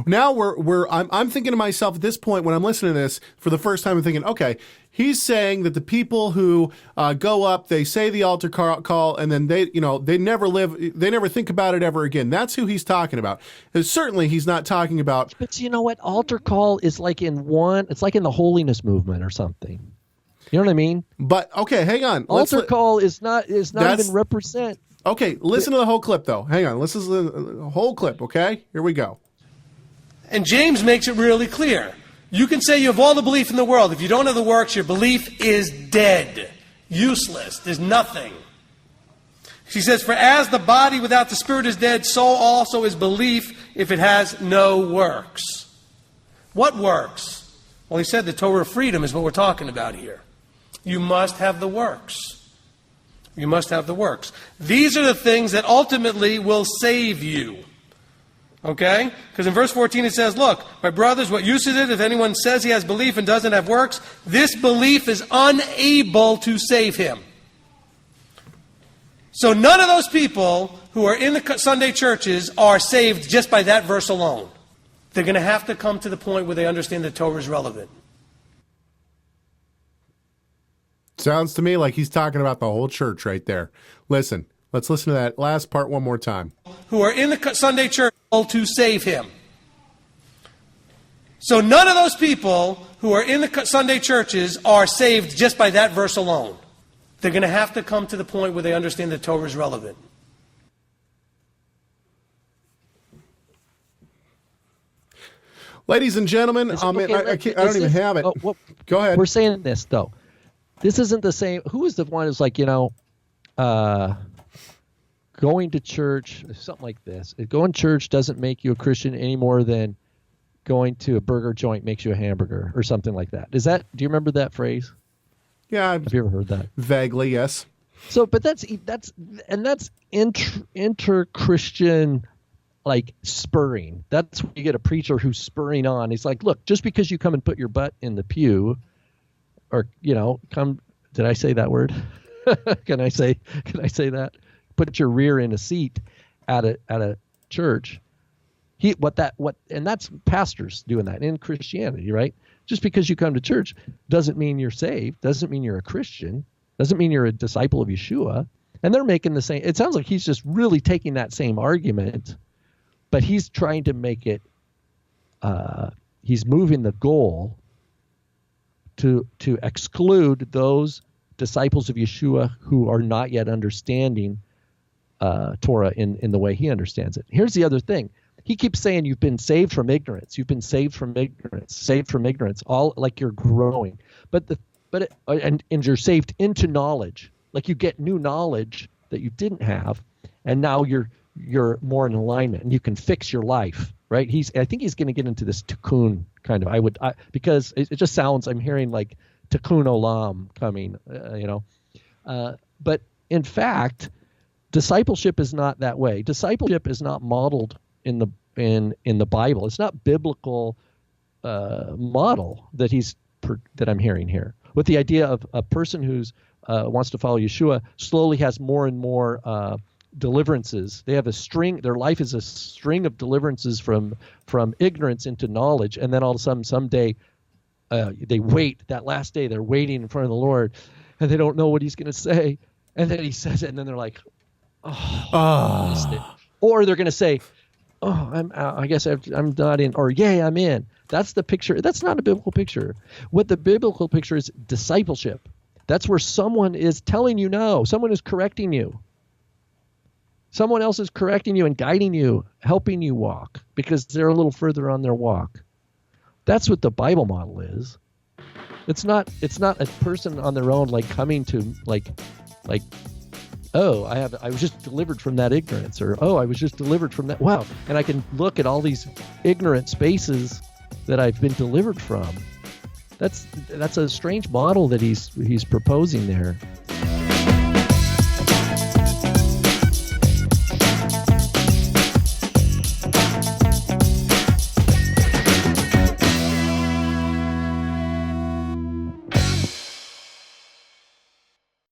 now I'm thinking to myself at this point when I'm listening to this for the first time, I'm thinking, okay, he's saying that the people who go up, they say the altar call, and then they never think about it ever again. That's who he's talking about. And certainly he's not talking about. But you know what? Altar call is like it's like in the holiness movement or something. You know what I mean? But okay, hang on. Altar call is not even represent. Okay, listen to the whole clip though. Hang on, listen to the whole clip. Okay, here we go. And James makes it really clear. You can say you have all the belief in the world. If you don't have the works, your belief is dead, useless. There's nothing. She says, for as the body without the spirit is dead, so also is belief if it has no works. What works? Well, he said the Torah of freedom is what we're talking about here. You must have the works. You must have the works. These are the things that ultimately will save you. Okay? Because in verse 14 it says, look, my brothers, what use is it if anyone says he has belief and doesn't have works? This belief is unable to save him. So none of those people who are in the Sunday churches are saved just by that verse alone. They're going to have to come to the point where they understand that Torah is relevant. Sounds to me like he's talking about the whole church right there. Listen, let's listen to that last part one more time. Who are in the Sunday church to save him. So none of those people who are in the Sunday churches are saved just by that verse alone. They're going to have to come to the point where they understand that Torah is relevant. Ladies and gentlemen, I don't even have it. Go ahead. We're saying this, though. This isn't the same. Who is the one who's like, going to church, something like this. Going to church doesn't make you a Christian any more than going to a burger joint makes you a hamburger or something like that. Do you remember that phrase? Yeah. Have you ever heard that? Vaguely, yes. So, but that's inter-Christian, like, spurring. That's when you get a preacher who's spurring on. He's like, look, just because you come and put your butt in the pew, or, did I say that word? Can I say that? Put your rear in a seat at a church. And that's pastors doing that in Christianity, right? Just because you come to church doesn't mean you're saved, doesn't mean you're a Christian, doesn't mean you're a disciple of Yeshua. And they're making the same. It sounds like he's just really taking that same argument, but he's trying to make it. He's moving the goal to exclude those disciples of Yeshua who are not yet understanding Torah in the way he understands it. Here's the other thing. He keeps saying you've been saved from ignorance. You've been saved from ignorance, all like you're growing. And you're saved into knowledge. Like you get new knowledge that you didn't have, and now you're more in alignment and you can fix your life, right? I think he's going to get into this tikkun kind of. Because it just sounds, I'm hearing like tikkun olam coming, but in fact, discipleship is not that way. Discipleship is not modeled in the Bible. It's not biblical model that I'm hearing here. With the idea of a person who's wants to follow Yeshua slowly has more and more deliverances. They have a string. Their life is a string of deliverances from ignorance into knowledge, and then all of a sudden someday they wait. That last day they're waiting in front of the Lord, and they don't know what He's going to say, and then He says it, and then they're like, I missed it. Or they're going to say, I'm out. I guess I'm not in, or yay, I'm in. That's the picture. That's not a biblical picture. What the biblical picture is discipleship. That's where someone is telling you no. Someone is correcting you. Someone else is correcting you and guiding you, helping you walk because they're a little further on their walk. That's what the Bible model is. It's not a person on their own like coming to like I was just delivered from that ignorance, or I was just delivered from that. Wow. And I can look at all these ignorant spaces that I've been delivered from. That's a strange model that he's proposing there.